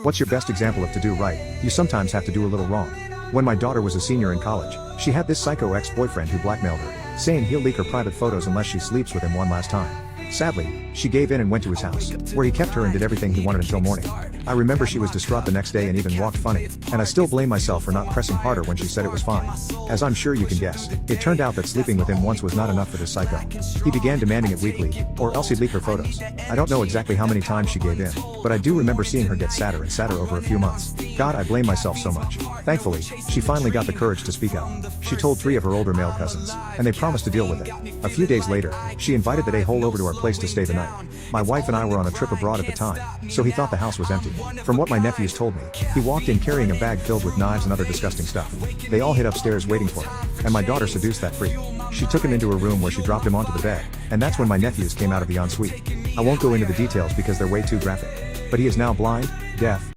What's your best example of to do right? You sometimes have to do a little wrong. When my daughter was a senior in college, she had this psycho ex-boyfriend who blackmailed her, saying he'll leak her private photos unless she sleeps with him one last time. Sadly, she gave in and went to his house, where he kept her and did everything he wanted until morning. I remember she was distraught the next day and even walked funny, and I still blame myself for not pressing harder when she said it was fine. As I'm sure you can guess, it turned out that sleeping with him once was not enough for this psycho. He began demanding it weekly, or else he'd leak her photos. I don't know exactly how many times she gave in, but I do remember seeing her get sadder and sadder over a few months. God, I blame myself so much. Thankfully, she finally got the courage to speak out. She told 3 of her older male cousins, and they promised to deal with it. A few days later, she invited that a-hole over to our place to stay the night. My wife and I were on a trip abroad at the time, so he thought the house was empty. From what my nephews told me, he walked in carrying a bag filled with knives and other disgusting stuff. They all hid upstairs waiting for him, and my daughter seduced that freak. She took him into her room where she dropped him onto the bed, and that's when my nephews came out of the ensuite. I won't go into the details because they're way too graphic. But he is now blind, deaf,